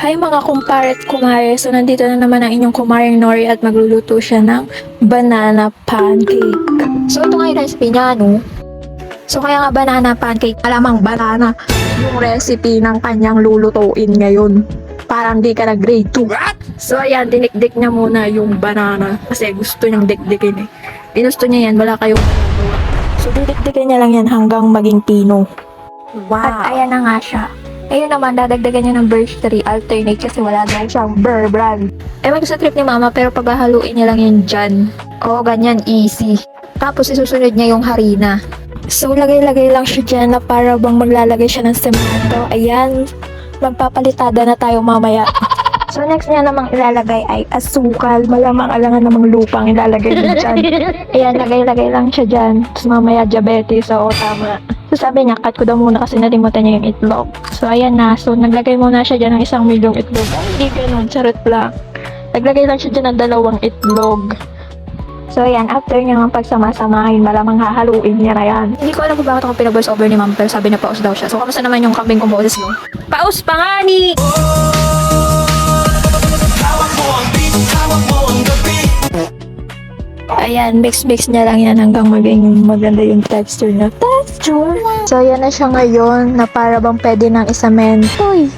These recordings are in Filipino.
Hi mga kumpare at kumare. So nandito na naman ang inyong kumaring Nori at magluluto siya ng banana pancake. So ito nga yung recipe niya, no? So kaya nga banana pancake, alamang banana yung recipe ng kanyang lulutuin ngayon. Parang di ka na grade 2. So ayan, dinikdik niya muna yung banana kasi gusto niyang dikdikin eh. Ginusto niya yan, wala kayong magagawa. So didikdikin niya lang yan hanggang maging pino. Wow. At ayan na nga siya. Ayun naman, dadagdagan niya ng birch tree alternate kasi wala daw siyang burr brand. Ewan ko sa trip ni mama pero paghahaluin niya lang yun dyan. Oo, ganyan, easy. Tapos isusunod niya yung harina. So, lagay-lagay lang siya dyan na para bang maglalagay siya ng semento. Ayan, magpapalitada na tayo mamaya. So, next niya namang ilalagay ay asukal. Malamang alangan namang lupang ilalagay niya dyan. Ayan, lagay-lagay lang siya dyan. Tapos mamaya diabetes, oo, tama. So sabi niya, cut ko daw muna kasi nalimutan niya yung itlog. So ayan na, so naglagay muna siya dyan ng 1 milyong itlog. Ay, hindi ganun, charot lang. Naglagay lang siya dyan ng 2 itlog. So ayan, after niya nga pagsama-samahin, malamang hahaluin niya na yan. Hindi ko alam kung bakit ako pinag-voice over ni ma'am, pero sabi niya paus daw siya. So kamusta naman yung kambing kong boses mo? Paus pa nga ni! Ayan, mix-mix niya lang yan hanggang maging maganda yung texture niya. Texture! So, ayan na siya ngayon na para bang pwede nang isamento eh.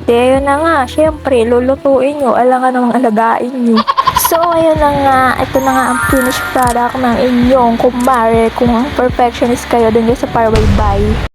Di, ayun na nga. Siyempre, lulutuin nyo. Alangan namang alagain nyo. So, ayun na nga. Ito na nga ang finished product ng inyong kumare. Kung perfectionist kayo, dun sa Parway Bay.